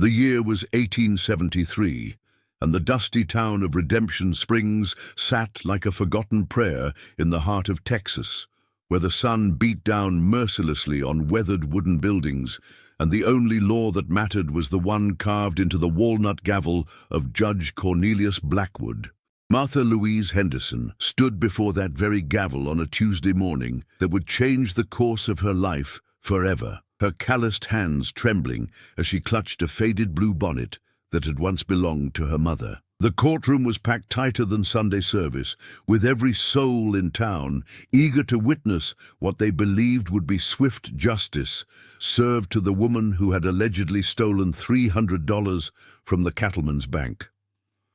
The year was 1873, and the dusty town of Redemption Springs sat like a forgotten prayer in the heart of Texas, where the sun beat down mercilessly on weathered wooden buildings, and the only law that mattered was the one carved into the walnut gavel of Judge Cornelius Blackwood. Martha Louise Henderson stood before that very gavel on a Tuesday morning that would change the course of her life forever, her calloused hands trembling as she clutched a faded blue bonnet that had once belonged to her mother. The courtroom was packed tighter than Sunday service, with every soul in town eager to witness what they believed would be swift justice served to the woman who had allegedly stolen $300 from the cattleman's bank.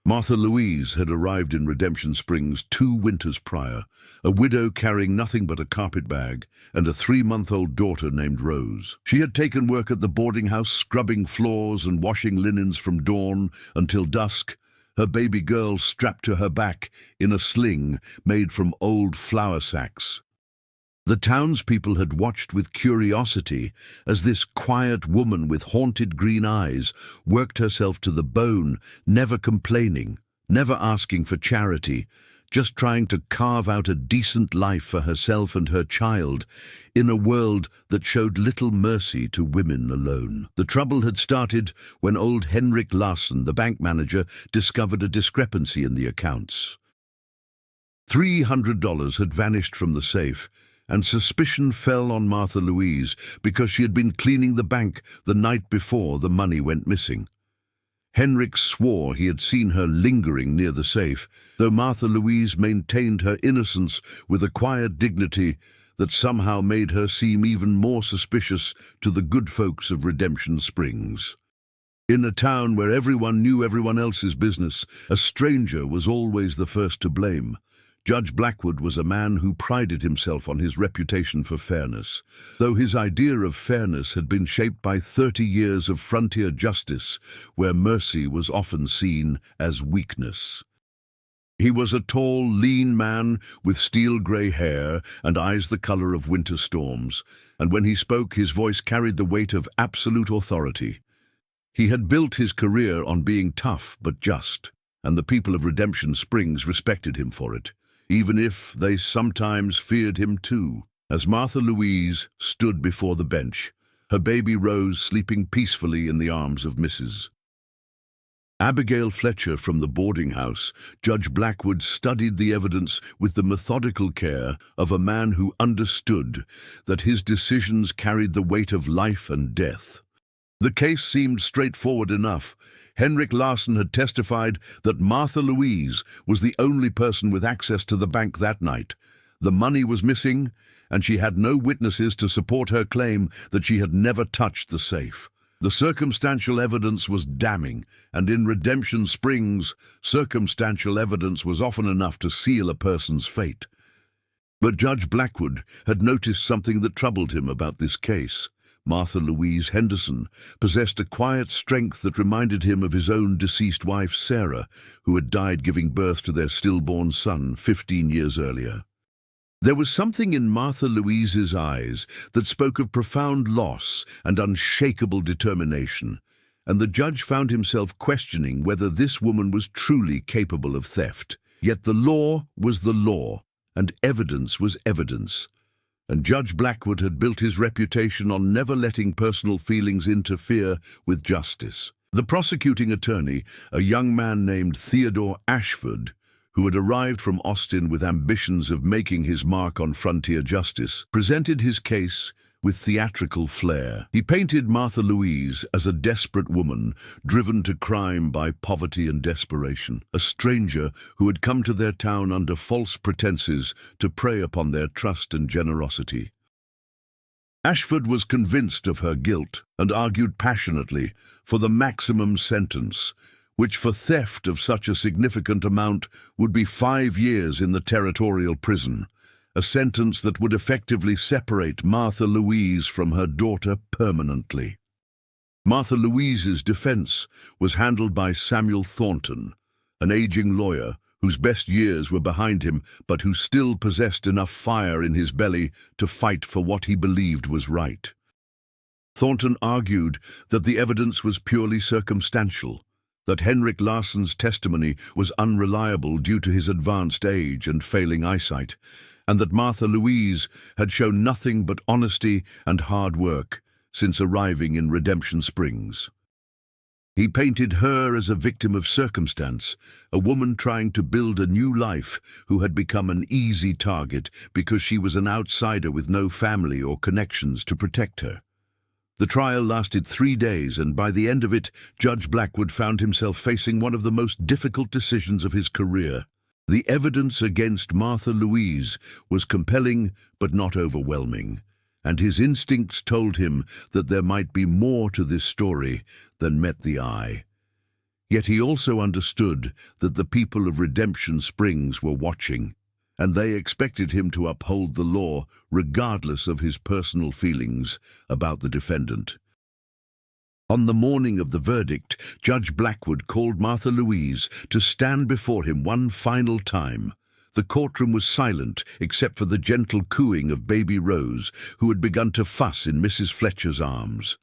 Martha Louise had arrived in Redemption Springs 2 winters prior, a widow carrying nothing but a carpet bag and a 3-month-old daughter named Rose. She had taken work at the boarding house, scrubbing floors and washing linens from dawn until dusk, her baby girl strapped to her back in a sling made from old flour sacks. The townspeople had watched with curiosity as this quiet woman with haunted green eyes worked herself to the bone, never complaining, never asking for charity, just trying to carve out a decent life for herself and her child in a world that showed little mercy to women alone. The trouble had started when old Henrik Larson, the bank manager, discovered a discrepancy in the accounts. $300 had vanished from the safe, and suspicion fell on Martha Louise because she had been cleaning the bank the night before the money went missing. Henrik swore he had seen her lingering near the safe, though Martha Louise maintained her innocence with a quiet dignity that somehow made her seem even more suspicious to the good folks of Redemption Springs. In a town where everyone knew everyone else's business, a stranger was always the first to blame. Judge Blackwood was a man who prided himself on his reputation for fairness, though his idea of fairness had been shaped by 30 years of frontier justice, where mercy was often seen as weakness. He was a tall, lean man with steel-gray hair and eyes the color of winter storms, and when he spoke, his voice carried the weight of absolute authority. He had built his career on being tough but just, and the people of Redemption Springs respected him for it, even if they sometimes feared him too. As Martha Louise stood before the bench, her baby Rose sleeping peacefully in the arms of Mrs. Abigail Fletcher from the boarding house, Judge Blackwood studied the evidence with the methodical care of a man who understood that his decisions carried the weight of life and death. The case seemed straightforward enough. Henrik Larson had testified that Martha Louise was the only person with access to the bank that night. The money was missing, and she had no witnesses to support her claim that she had never touched the safe. The circumstantial evidence was damning, and in Redemption Springs, circumstantial evidence was often enough to seal a person's fate. But Judge Blackwood had noticed something that troubled him about this case. Martha Louise Henderson possessed a quiet strength that reminded him of his own deceased wife, Sarah, who had died giving birth to their stillborn son 15 years earlier. There was something in Martha Louise's eyes that spoke of profound loss and unshakable determination, and the judge found himself questioning whether this woman was truly capable of theft. Yet the law was the law, and evidence was evidence. And Judge Blackwood had built his reputation on never letting personal feelings interfere with justice. The prosecuting attorney, a young man named Theodore Ashford, who had arrived from Austin with ambitions of making his mark on frontier justice, presented his case with theatrical flair. He painted Martha Louise as a desperate woman, driven to crime by poverty and desperation, a stranger who had come to their town under false pretenses to prey upon their trust and generosity. Ashford was convinced of her guilt and argued passionately for the maximum sentence, which for theft of such a significant amount would be 5 years in the territorial prison, a sentence that would effectively separate Martha Louise from her daughter permanently. Martha Louise's defense was handled by Samuel Thornton, an aging lawyer whose best years were behind him, but who still possessed enough fire in his belly to fight for what he believed was right. Thornton argued that the evidence was purely circumstantial, that Henrik Larsson's testimony was unreliable due to his advanced age and failing eyesight, and that Martha Louise had shown nothing but honesty and hard work since arriving in Redemption Springs. He painted her as a victim of circumstance, a woman trying to build a new life who had become an easy target because she was an outsider with no family or connections to protect her. The trial lasted 3 days, and by the end of it, Judge Blackwood found himself facing one of the most difficult decisions of his career. The evidence against Martha Louise was compelling but not overwhelming, and his instincts told him that there might be more to this story than met the eye. Yet he also understood that the people of Redemption Springs were watching, and they expected him to uphold the law regardless of his personal feelings about the defendant. On the morning of the verdict, Judge Blackwood called Martha Louise to stand before him one final time. The courtroom was silent except for the gentle cooing of baby Rose, who had begun to fuss in Mrs. Fletcher's arms.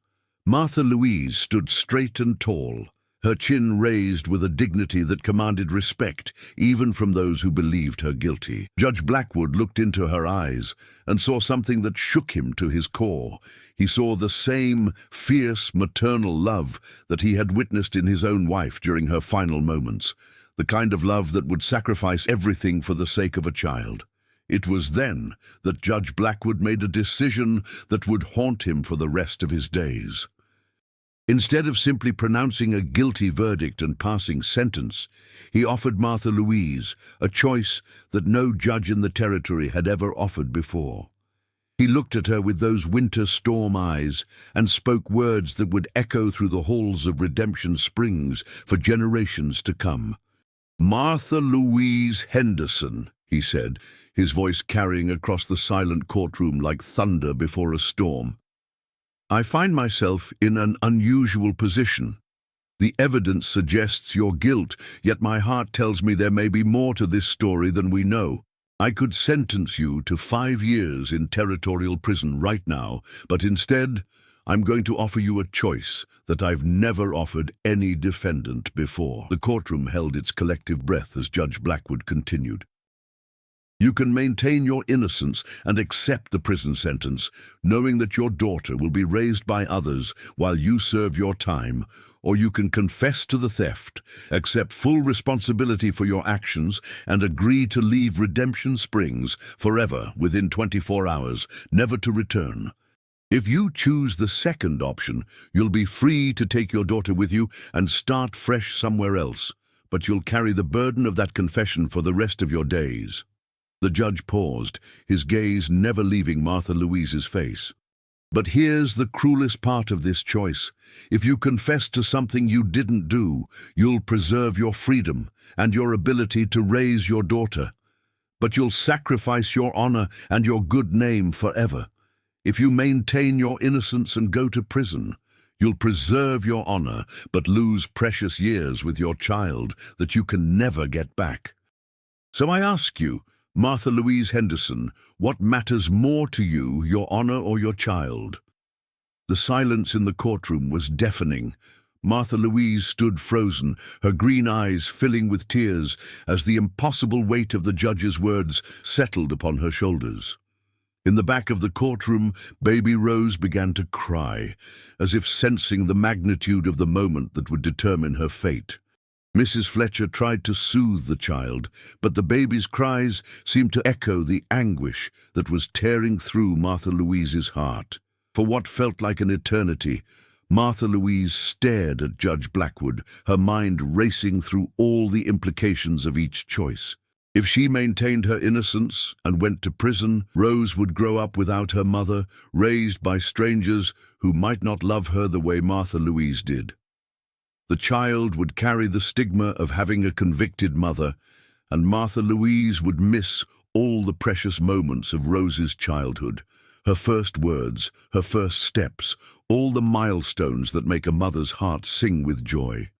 Martha Louise stood straight and tall, her chin raised with a dignity that commanded respect, even from those who believed her guilty. Judge Blackwood looked into her eyes and saw something that shook him to his core. He saw the same fierce maternal love that he had witnessed in his own wife during her final moments, the kind of love that would sacrifice everything for the sake of a child. It was then that Judge Blackwood made a decision that would haunt him for the rest of his days. Instead of simply pronouncing a guilty verdict and passing sentence, he offered Martha Louise a choice that no judge in the territory had ever offered before. He looked at her with those winter storm eyes and spoke words that would echo through the halls of Redemption Springs for generations to come. "Martha Louise Henderson," he said, his voice carrying across the silent courtroom like thunder before a storm. "I find myself in an unusual position. The evidence suggests your guilt, yet my heart tells me there may be more to this story than we know. I could sentence you to 5 years in territorial prison right now, but instead, I'm going to offer you a choice that I've never offered any defendant before." The courtroom held its collective breath as Judge Blackwood continued. "You can maintain your innocence and accept the prison sentence, knowing that your daughter will be raised by others while you serve your time, or you can confess to the theft, accept full responsibility for your actions, and agree to leave Redemption Springs forever within 24 hours, never to return. If you choose the second option, you'll be free to take your daughter with you and start fresh somewhere else, but you'll carry the burden of that confession for the rest of your days." The judge paused, his gaze never leaving Martha Louise's face. "But here's the cruelest part of this choice. If you confess to something you didn't do, you'll preserve your freedom and your ability to raise your daughter. But you'll sacrifice your honor and your good name forever. If you maintain your innocence and go to prison, you'll preserve your honor but lose precious years with your child that you can never get back. So I ask you, Martha Louise Henderson, what matters more to you, your honor or your child?" The silence in the courtroom was deafening. Martha Louise stood frozen, her green eyes filling with tears as the impossible weight of the judge's words settled upon her shoulders. In the back of the courtroom, baby Rose began to cry, as if sensing the magnitude of the moment that would determine her fate. Mrs. Fletcher tried to soothe the child, but the baby's cries seemed to echo the anguish that was tearing through Martha Louise's heart. For what felt like an eternity, Martha Louise stared at Judge Blackwood, her mind racing through all the implications of each choice. If she maintained her innocence and went to prison, Rose would grow up without her mother, raised by strangers who might not love her the way Martha Louise did. The child would carry the stigma of having a convicted mother, and Martha Louise would miss all the precious moments of Rose's childhood, her first words, her first steps, all the milestones that make a mother's heart sing with joy.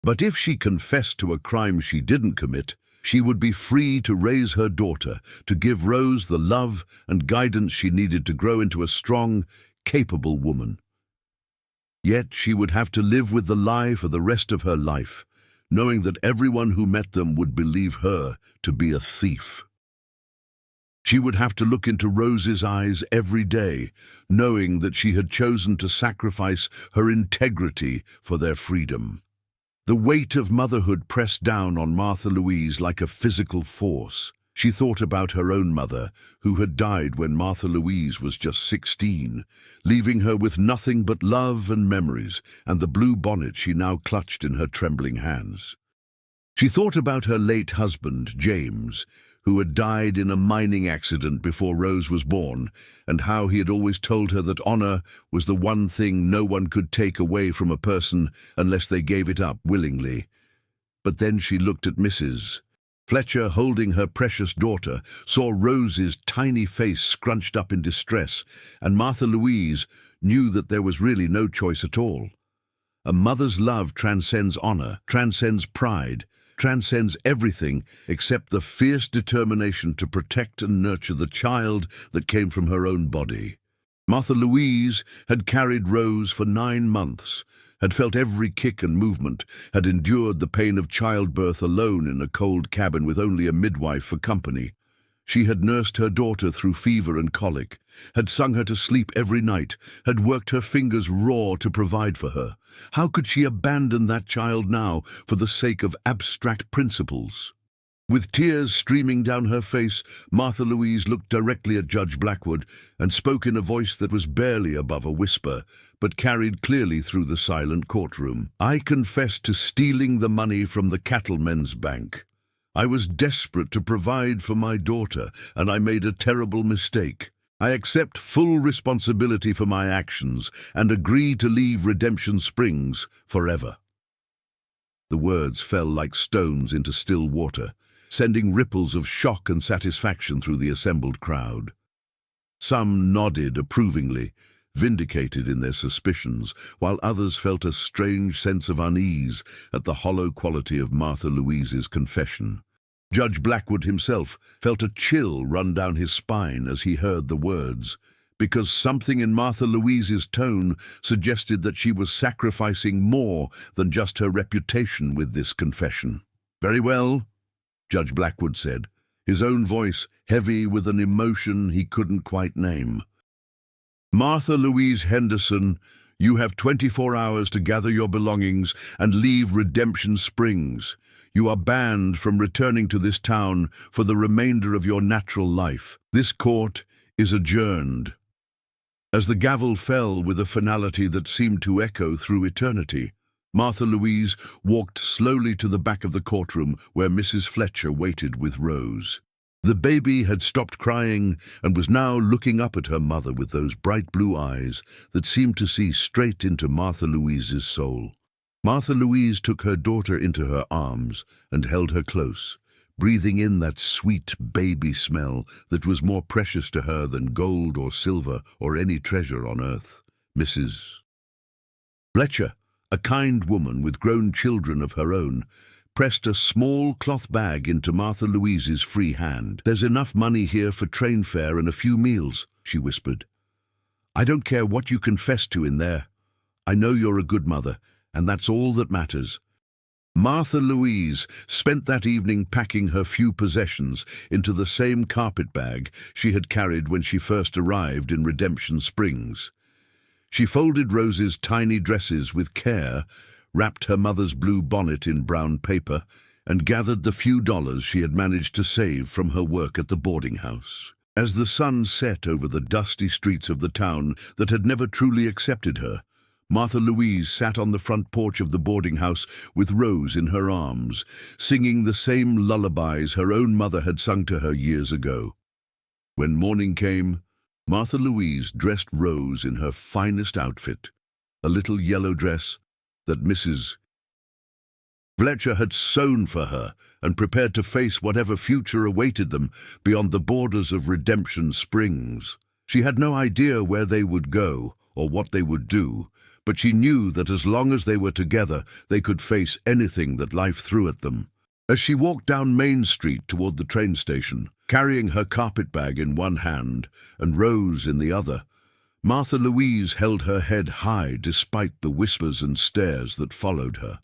But if she confessed to a crime she didn't commit, she would be free to raise her daughter, to give Rose the love and guidance she needed to grow into a strong, capable woman. Yet she would have to live with the lie for the rest of her life, knowing that everyone who met them would believe her to be a thief. She would have to look into Rose's eyes every day, knowing that she had chosen to sacrifice her integrity for their freedom. The weight of motherhood pressed down on Martha Louise like a physical force. She thought about her own mother, who had died when Martha Louise was just 16, leaving her with nothing but love and memories, and the blue bonnet she now clutched in her trembling hands. She thought about her late husband, James, who had died in a mining accident before Rose was born, and how he had always told her that honor was the one thing no one could take away from a person unless they gave it up willingly. But then she looked at Mrs. Fletcher holding her precious daughter, saw Rose's tiny face scrunched up in distress, and Martha Louise knew that there was really no choice at all. A mother's love transcends honor, transcends pride, transcends everything except the fierce determination to protect and nurture the child that came from her own body. Martha Louise had carried Rose for 9 months, had felt every kick and movement, had endured the pain of childbirth alone in a cold cabin with only a midwife for company. She had nursed her daughter through fever and colic, had sung her to sleep every night, had worked her fingers raw to provide for her. How could she abandon that child now for the sake of abstract principles? With tears streaming down her face, Martha Louise looked directly at Judge Blackwood and spoke in a voice that was barely above a whisper, but carried clearly through the silent courtroom. "I confess to stealing the money from the Cattlemen's Bank. I was desperate to provide for my daughter, and I made a terrible mistake. I accept full responsibility for my actions and agree to leave Redemption Springs forever." The words fell like stones into still water, sending ripples of shock and satisfaction through the assembled crowd. Some nodded approvingly, vindicated in their suspicions, while others felt a strange sense of unease at the hollow quality of Martha Louise's confession. Judge Blackwood himself felt a chill run down his spine as he heard the words, because something in Martha Louise's tone suggested that she was sacrificing more than just her reputation with this confession. "Very well," Judge Blackwood said, his own voice heavy with an emotion he couldn't quite name. "Martha Louise Henderson, you have 24 hours to gather your belongings and leave Redemption Springs. You are banned from returning to this town for the remainder of your natural life. This court is adjourned." As the gavel fell with a finality that seemed to echo through eternity, Martha Louise walked slowly to the back of the courtroom where Mrs. Fletcher waited with Rose. The baby had stopped crying and was now looking up at her mother with those bright blue eyes that seemed to see straight into Martha Louise's soul. Martha Louise took her daughter into her arms and held her close, breathing in that sweet baby smell that was more precious to her than gold or silver or any treasure on earth. Mrs. Fletcher, a kind woman with grown children of her own, pressed a small cloth bag into Martha Louise's free hand. "There's enough money here for train fare and a few meals," she whispered. "I don't care what you confess to in there. I know you're a good mother, and that's all that matters." Martha Louise spent that evening packing her few possessions into the same carpet bag she had carried when she first arrived in Redemption Springs. She folded Rose's tiny dresses with care, wrapped her mother's blue bonnet in brown paper, and gathered the few dollars she had managed to save from her work at the boarding house. As the sun set over the dusty streets of the town that had never truly accepted her, Martha Louise sat on the front porch of the boarding house with Rose in her arms, singing the same lullabies her own mother had sung to her years ago. When morning came, Martha Louise dressed Rose in her finest outfit, a little yellow dress that Mrs. Fletcher had sewn for her, and prepared to face whatever future awaited them beyond the borders of Redemption Springs. She had no idea where they would go or what they would do, but she knew that as long as they were together, they could face anything that life threw at them. As she walked down Main Street toward the train station, carrying her carpet bag in one hand and Rose in the other, Martha Louise held her head high despite the whispers and stares that followed her.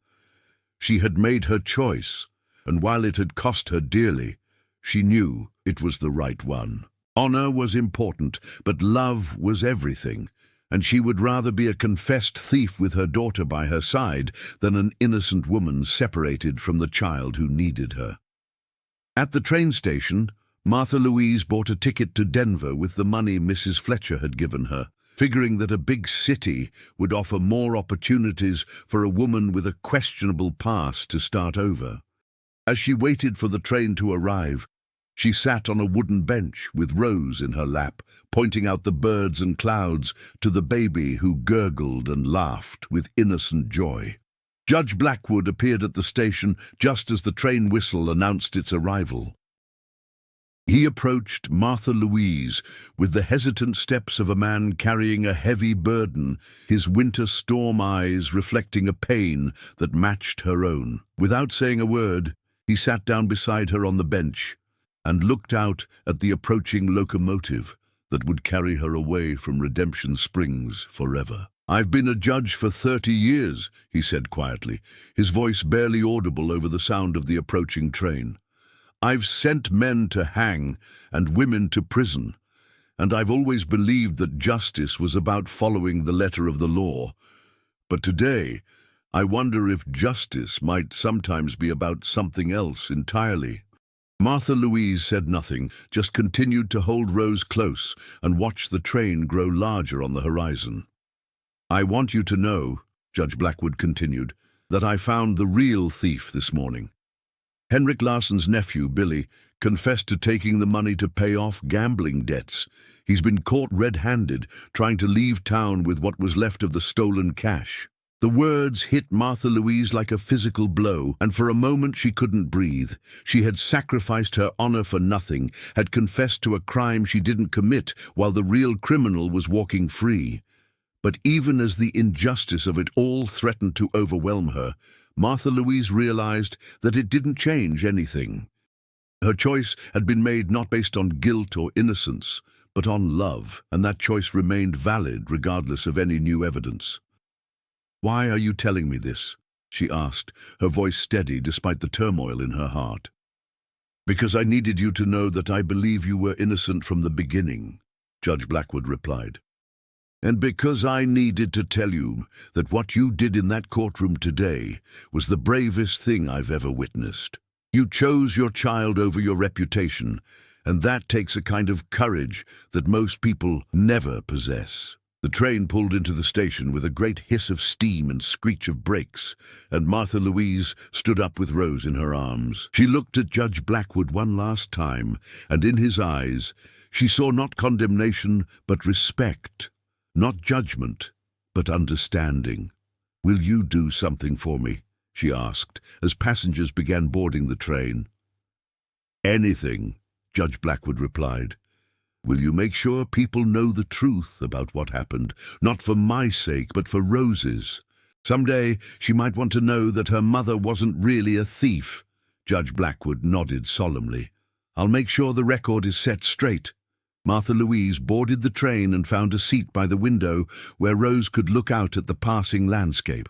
She had made her choice, and while it had cost her dearly, she knew it was the right one. Honor was important, but love was everything, and she would rather be a confessed thief with her daughter by her side than an innocent woman separated from the child who needed her. At the train station, Martha Louise bought a ticket to Denver with the money Mrs. Fletcher had given her, figuring that a big city would offer more opportunities for a woman with a questionable past to start over. As she waited for the train to arrive, she sat on a wooden bench with Rose in her lap, pointing out the birds and clouds to the baby who gurgled and laughed with innocent joy. Judge Blackwood appeared at the station just as the train whistle announced its arrival. He approached Martha Louise with the hesitant steps of a man carrying a heavy burden, his winter storm eyes reflecting a pain that matched her own. Without saying a word, he sat down beside her on the bench and looked out at the approaching locomotive that would carry her away from Redemption Springs forever. "I've been a judge for 30 years, he said quietly, his voice barely audible over the sound of the approaching train. "I've sent men to hang and women to prison, and I've always believed that justice was about following the letter of the law. But today, I wonder if justice might sometimes be about something else entirely." Martha Louise said nothing, just continued to hold Rose close and watch the train grow larger on the horizon. "I want you to know," Judge Blackwood continued, "that I found the real thief this morning. Henrik Larsson's nephew, Billy, confessed to taking the money to pay off gambling debts. He's been caught red-handed, trying to leave town with what was left of the stolen cash." The words hit Martha Louise like a physical blow, and for a moment she couldn't breathe. She had sacrificed her honor for nothing, had confessed to a crime she didn't commit while the real criminal was walking free. But even as the injustice of it all threatened to overwhelm her, Martha Louise realized that it didn't change anything. Her choice had been made not based on guilt or innocence, but on love, and that choice remained valid regardless of any new evidence. "Why are you telling me this?" she asked, her voice steady despite the turmoil in her heart. "Because I needed you to know that I believe you were innocent from the beginning," Judge Blackwood replied. "And because I needed to tell you that what you did in that courtroom today was the bravest thing I've ever witnessed. You chose your child over your reputation, and that takes a kind of courage that most people never possess." The train pulled into the station with a great hiss of steam and screech of brakes, and Martha Louise stood up with Rose in her arms. She looked at Judge Blackwood one last time, and in his eyes she saw not condemnation but respect, not judgment but understanding. "Will you do something for me?" she asked, as passengers began boarding the train. "Anything," Judge Blackwood replied. "Will you make sure people know the truth about what happened, not for my sake, but for Rose's? Someday she might want to know that her mother wasn't really a thief." Judge Blackwood nodded solemnly. "I'll make sure the record is set straight." Martha Louise boarded the train and found a seat by the window where Rose could look out at the passing landscape.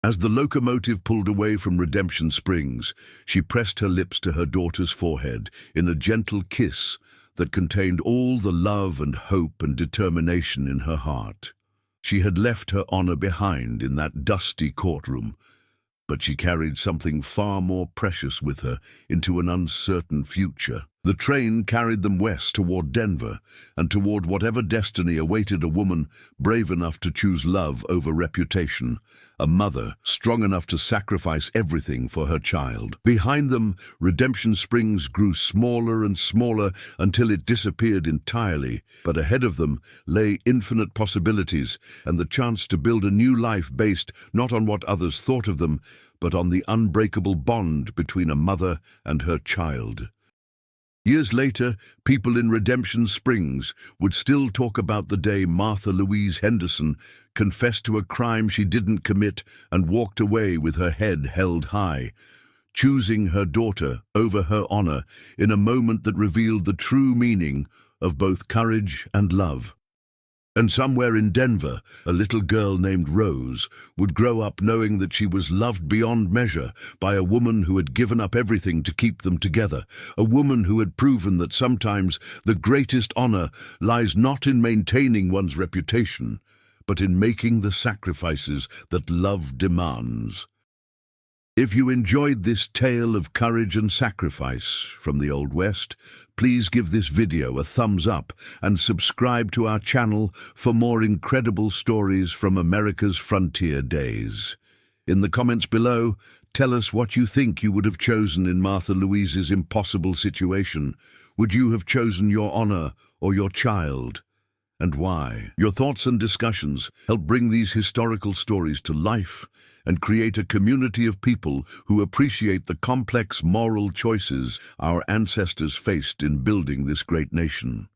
As the locomotive pulled away from Redemption Springs, she pressed her lips to her daughter's forehead in a gentle kiss that contained all the love and hope and determination in her heart. She had left her honor behind in that dusty courtroom, but she carried something far more precious with her into an uncertain future. The train carried them west toward Denver and toward whatever destiny awaited a woman brave enough to choose love over reputation, a mother strong enough to sacrifice everything for her child. Behind them, Redemption Springs grew smaller and smaller until it disappeared entirely, but ahead of them lay infinite possibilities and the chance to build a new life based not on what others thought of them, but on the unbreakable bond between a mother and her child. Years later, people in Redemption Springs would still talk about the day Martha Louise Henderson confessed to a crime she didn't commit and walked away with her head held high, choosing her daughter over her honor in a moment that revealed the true meaning of both courage and love. And somewhere in Denver, a little girl named Rose would grow up knowing that she was loved beyond measure by a woman who had given up everything to keep them together, a woman who had proven that sometimes the greatest honor lies not in maintaining one's reputation, but in making the sacrifices that love demands. If you enjoyed this tale of courage and sacrifice from the Old West, please give this video a thumbs up and subscribe to our channel for more incredible stories from America's frontier days. In the comments below, tell us what you think you would have chosen in Martha Louise's impossible situation. Would you have chosen your honor or your child? And why? Your thoughts and discussions help bring these historical stories to life and create a community of people who appreciate the complex moral choices our ancestors faced in building this great nation.